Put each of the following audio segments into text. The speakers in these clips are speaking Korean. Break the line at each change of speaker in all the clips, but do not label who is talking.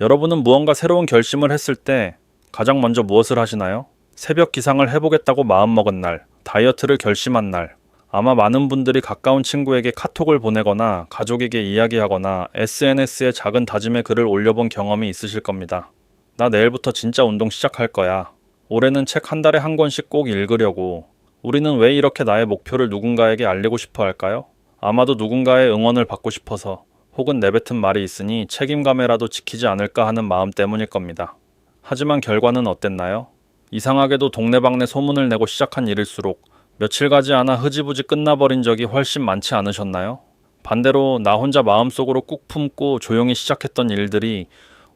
여러분은 무언가 새로운 결심을 했을 때 가장 먼저 무엇을 하시나요? 새벽 기상을 해보겠다고 마음먹은 날, 다이어트를 결심한 날, 아마 많은 분들이 가까운 친구에게 카톡을 보내거나 가족에게 이야기하거나 SNS에 작은 다짐의 글을 올려본 경험이 있으실 겁니다. 나 내일부터 진짜 운동 시작할 거야. 올해는 책 한 달에 한 권씩 꼭 읽으려고. 우리는 왜 이렇게 나의 목표를 누군가에게 알리고 싶어 할까요? 아마도 누군가의 응원을 받고 싶어서, 혹은 내뱉은 말이 있으니 책임감에라도 지키지 않을까 하는 마음 때문일 겁니다. 하지만 결과는 어땠나요? 이상하게도 동네방네 소문을 내고 시작한 일일수록 며칠 가지 않아 흐지부지 끝나버린 적이 훨씬 많지 않으셨나요? 반대로 나 혼자 마음속으로 꾹 품고 조용히 시작했던 일들이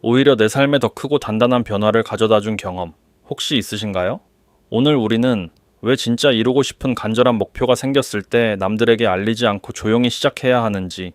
오히려 내 삶에 더 크고 단단한 변화를 가져다준 경험 혹시 있으신가요? 오늘 우리는 왜 진짜 이루고 싶은 간절한 목표가 생겼을 때 남들에게 알리지 않고 조용히 시작해야 하는지,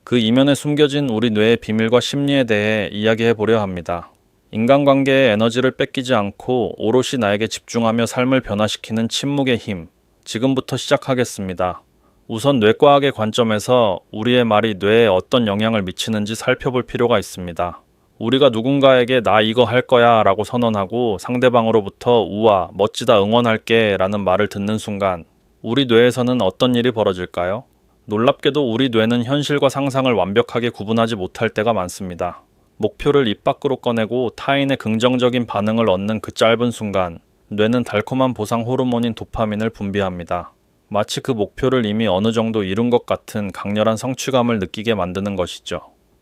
그 이면에 숨겨진 우리 뇌의 비밀과 심리에 대해 이야기해 보려 합니다. 인간관계에 에너지를 뺏기지 않고 오롯이 나에게 집중하며 삶을 변화시키는 침묵의 힘, 지금부터 시작하겠습니다. 우선 뇌과학의 관점에서 우리의 말이 뇌에 어떤 영향을 미치는지 살펴볼 필요가 있습니다. 우리가 누군가에게 나 이거 할 거야 라고 선언하고 상대방으로부터 우와, 멋지다, 응원할게 라는 말을 듣는 순간 우리 뇌에서는 어떤 일이 벌어질까요? 놀랍게도 우리 뇌는 현실과 상상을 완벽하게 구분하지 못할 때가 많습니다. 목표를 입 밖으로 꺼내고 타인의 긍정적인 반응을 얻는 그 짧은 순간 뇌는 달콤한 보상 호르몬인 도파민을 분비합니다. 마치 그 목표를 이미 어느 정도 이룬 것 같은 강렬한 성취감을 느끼게 만드는 것이죠.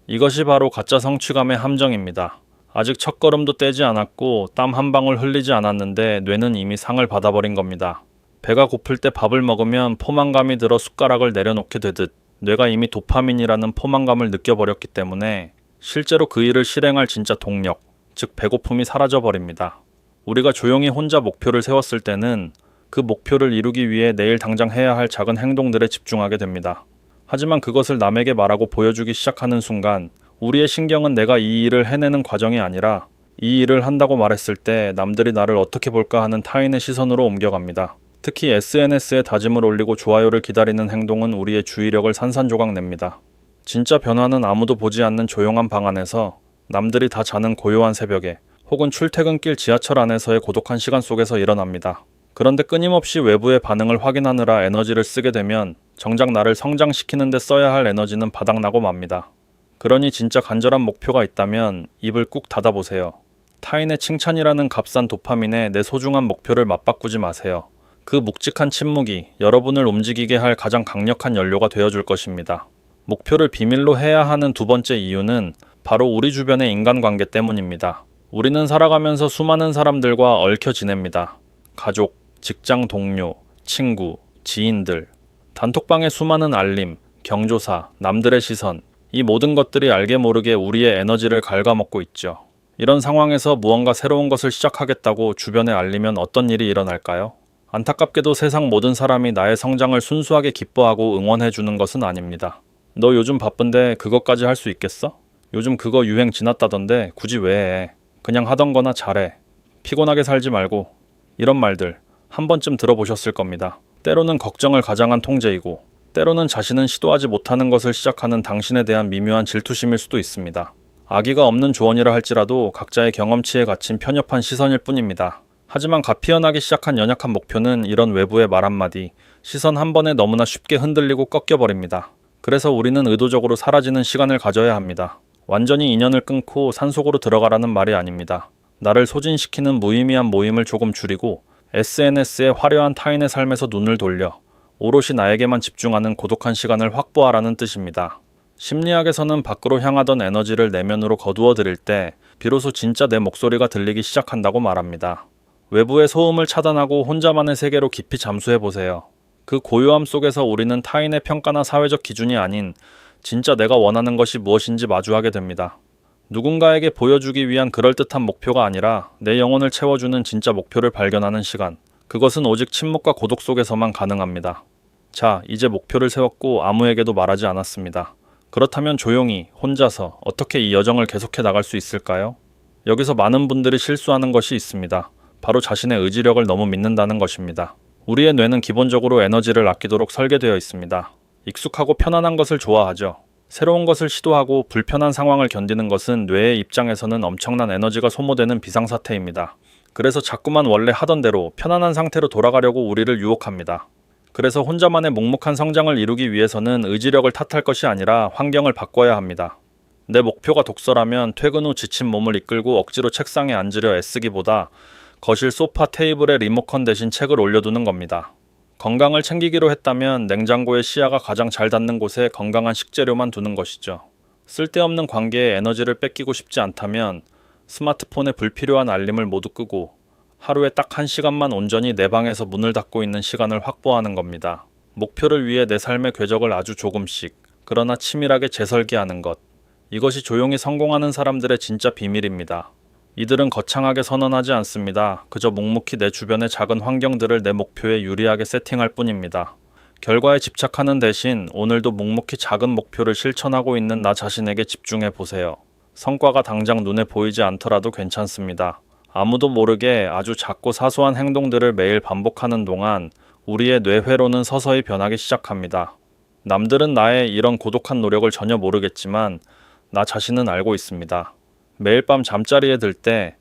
이것이 바로 가짜 성취감의 함정입니다. 아직 첫걸음도 떼지 않았고 땀 한 방울 흘리지 않았는데 뇌는 이미 상을 받아버린 겁니다. 배가 고플 때 밥을 먹으면 포만감이 들어 숟가락을 내려놓게 되듯 뇌가 이미 도파민이라는 포만감을 느껴버렸기 때문에 실제로 그 일을 실행할 진짜 동력, 즉 배고픔이 사라져버립니다. 우리가 조용히 혼자 목표를 세웠을 때는 그 목표를 이루기 위해 내일 당장 해야 할 작은 행동들에 집중하게 됩니다. 하지만 그것을 남에게 말하고 보여주기 시작하는 순간 우리의 신경은 내가 이 일을 해내는 과정이 아니라 이 일을 한다고 말했을 때 남들이 나를 어떻게 볼까 하는 타인의 시선으로 옮겨갑니다. 특히 SNS에 다짐을 올리고 좋아요를 기다리는 행동은 우리의 주의력을 산산조각 냅니다. 진짜 변화는 아무도 보지 않는 조용한 방 안에서, 남들이 다 자는 고요한 새벽에, 혹은 출퇴근길 지하철 안에서의 고독한 시간 속에서 일어납니다. 그런데 끊임없이 외부의 반응을 확인하느라 에너지를 쓰게 되면 정작 나를 성장시키는 데 써야 할 에너지는 바닥나고 맙니다. 그러니 진짜 간절한 목표가 있다면 입을 꾹 닫아보세요. 타인의 칭찬이라는 값싼 도파민에 내 소중한 목표를 맞바꾸지 마세요. 그 묵직한 침묵이 여러분을 움직이게 할 가장 강력한 연료가 되어줄 것입니다. 목표를 비밀로 해야 하는 두 번째 이유는 바로 우리 주변의 인간관계 때문입니다. 우리는 살아가면서 수많은 사람들과 얽혀 지냅니다. 가족, 직장 동료, 친구, 지인들, 단톡방의 수많은 알림, 경조사, 남들의 시선, 이 모든 것들이 알게 모르게 우리의 에너지를 갉아먹고 있죠. 이런 상황에서 무언가 새로운 것을 시작하겠다고 주변에 알리면 어떤 일이 일어날까요? 안타깝게도 세상 모든 사람이 나의 성장을 순수하게 기뻐하고 응원해주는 것은 아닙니다. 너 요즘 바쁜데 그것까지 할 수 있겠어? 요즘 그거 유행 지났다던데 굳이 왜 해? 그냥 하던 거나 잘해. 피곤하게 살지 말고. 이런 말들 한 번쯤 들어보셨을 겁니다. 때로는 걱정을 가장한 통제이고, 때로는 자신은 시도하지 못하는 것을 시작하는 당신에 대한 미묘한 질투심일 수도 있습니다. 악의가 없는 조언이라 할지라도 각자의 경험치에 갇힌 편협한 시선일 뿐입니다. 하지만 가피연하기 시작한 연약한 목표는 이런 외부의 말 한마디, 시선 한 번에 너무나 쉽게 흔들리고 꺾여버립니다. 그래서 우리는 의도적으로 사라지는 시간을 가져야 합니다. 완전히 인연을 끊고 산속으로 들어가라는 말이 아닙니다. 나를 소진시키는 무의미한 모임을 조금 줄이고 SNS의 화려한 타인의 삶에서 눈을 돌려 오롯이 나에게만 집중하는 고독한 시간을 확보하라는 뜻입니다. 심리학에서는 밖으로 향하던 에너지를 내면으로 거두어 들일 때 비로소 진짜 내 목소리가 들리기 시작한다고 말합니다. 외부의 소음을 차단하고 혼자만의 세계로 깊이 잠수해 보세요. 그 고요함 속에서 우리는 타인의 평가나 사회적 기준이 아닌 진짜 내가 원하는 것이 무엇인지 마주하게 됩니다. 누군가에게 보여주기 위한 그럴듯한 목표가 아니라 내 영혼을 채워주는 진짜 목표를 발견하는 시간. 그것은 오직 침묵과 고독 속에서만 가능합니다. 자, 이제 목표를 세웠고 아무에게도 말하지 않았습니다. 그렇다면 조용히 혼자서 어떻게 이 여정을 계속해 나갈 수 있을까요? 여기서 많은 분들이 실수하는 것이 있습니다. 바로 자신의 의지력을 너무 믿는다는 것입니다. 우리의 뇌는 기본적으로 에너지를 아끼도록 설계되어 있습니다. 익숙하고 편안한 것을 좋아하죠. 새로운 것을 시도하고 불편한 상황을 견디는 것은 뇌의 입장에서는 엄청난 에너지가 소모되는 비상사태입니다. 그래서 자꾸만 원래 하던 대로 편안한 상태로 돌아가려고 우리를 유혹합니다. 그래서 혼자만의 묵묵한 성장을 이루기 위해서는 의지력을 탓할 것이 아니라 환경을 바꿔야 합니다. 내 목표가 독서라면 퇴근 후 지친 몸을 이끌고 억지로 책상에 앉으려 애쓰기보다 거실 소파 테이블에 리모컨 대신 책을 올려두는 겁니다. 건강을 챙기기로 했다면 냉장고에 시야가 가장 잘 닿는 곳에 건강한 식재료만 두는 것이죠. 쓸데없는 관계에 에너지를 뺏기고 싶지 않다면 스마트폰에 불필요한 알림을 모두 끄고 하루에 딱 1시간만 온전히 내 방에서 문을 닫고 있는 시간을 확보하는 겁니다. 목표를 위해 내 삶의 궤적을 아주 조금씩, 그러나 치밀하게 재설계하는 것. 이것이 조용히 성공하는 사람들의 진짜 비밀입니다. 이들은 거창하게 선언하지 않습니다. 그저 묵묵히 내 주변의 작은 환경들을 내 목표에 유리하게 세팅할 뿐입니다. 결과에 집착하는 대신 오늘도 묵묵히 작은 목표를 실천하고 있는 나 자신에게 집중해 보세요. 성과가 당장 눈에 보이지 않더라도 괜찮습니다. 아무도 모르게 아주 작고 사소한 행동들을 매일 반복하는 동안 우리의 뇌회로는 서서히 변하기 시작합니다. 남들은 나의 이런 고독한 노력을 전혀 모르겠지만 나 자신은 알고 있습니다. 매일 밤 잠자리에 들 때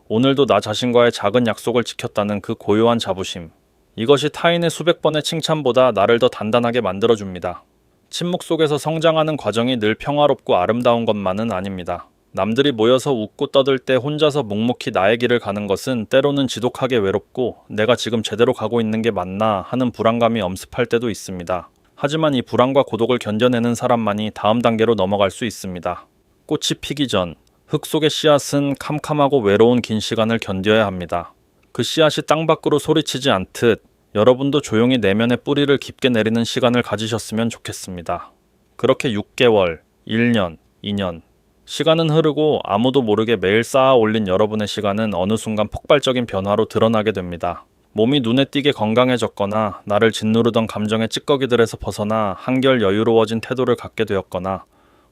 오늘도 나 자신과의 작은 약속을 지켰다는 그 고요한 자부심. 이것이 타인의 수백 번의 칭찬보다 나를 더 단단하게 만들어줍니다. 침묵 속에서 성장하는 과정이 늘 평화롭고 아름다운 것만은 아닙니다. 남들이 모여서 웃고 떠들 때 혼자서 묵묵히 나의 길을 가는 것은 때로는 지독하게 외롭고 내가 지금 제대로 가고 있는 게 맞나 하는 불안감이 엄습할 때도 있습니다. 하지만 이 불안과 고독을 견뎌내는 사람만이 다음 단계로 넘어갈 수 있습니다. 꽃이 피기 전 흙 속의 씨앗은 캄캄하고 외로운 긴 시간을 견뎌야 합니다. 그 씨앗이 땅 밖으로 소리치지 않듯 여러분도 조용히 내면의 뿌리를 깊게 내리는 시간을 가지셨으면 좋겠습니다. 그렇게 6개월, 1년, 2년 시간은 흐르고 아무도 모르게 매일 쌓아 올린 여러분의 시간은 어느 순간 폭발적인 변화로 드러나게 됩니다. 몸이 눈에 띄게 건강해졌거나 나를 짓누르던 감정의 찌꺼기들에서 벗어나 한결 여유로워진 태도를 갖게 되었거나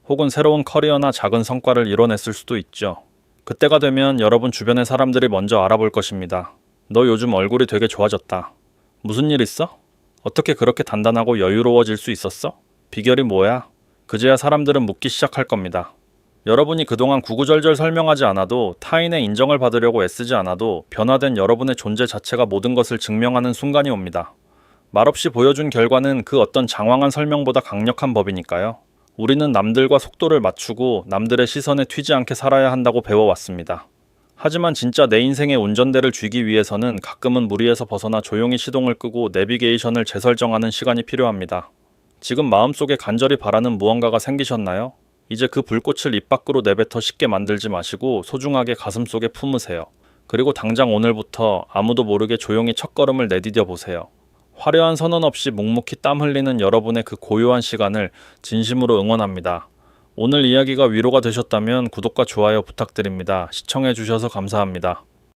혹은 새로운 커리어나 작은 성과를 이뤄냈을 수도 있죠. 그때가 되면 여러분 주변의 사람들이 먼저 알아볼 것입니다. 너 요즘 얼굴이 되게 좋아졌다. 무슨 일 있어? 어떻게 그렇게 단단하고 여유로워질 수 있었어? 비결이 뭐야? 그제야 사람들은 묻기 시작할 겁니다. 여러분이 그동안 구구절절 설명하지 않아도 타인의 인정을 받으려고 애쓰지 않아도 변화된 여러분의 존재 자체가 모든 것을 증명하는 순간이 옵니다. 말없이 보여준 결과는 그 어떤 장황한 설명보다 강력한 법이니까요. 우리는 남들과 속도를 맞추고 남들의 시선에 튀지 않게 살아야 한다고 배워왔습니다. 하지만 진짜 내 인생의 운전대를 쥐기 위해서는 가끔은 무리에서 벗어나 조용히 시동을 끄고 내비게이션을 재설정하는 시간이 필요합니다. 지금 마음속에 간절히 바라는 무언가가 생기셨나요? 이제 그 불꽃을 입 밖으로 내뱉어 쉽게 만들지 마시고 소중하게 가슴속에 품으세요. 그리고 당장 오늘부터 아무도 모르게 조용히 첫걸음을 내디뎌 보세요. 화려한 선언 없이 묵묵히 땀 흘리는 여러분의 그 고요한 시간을 진심으로 응원합니다. 오늘 이야기가 위로가 되셨다면 구독과 좋아요 부탁드립니다. 시청해 주셔서 감사합니다.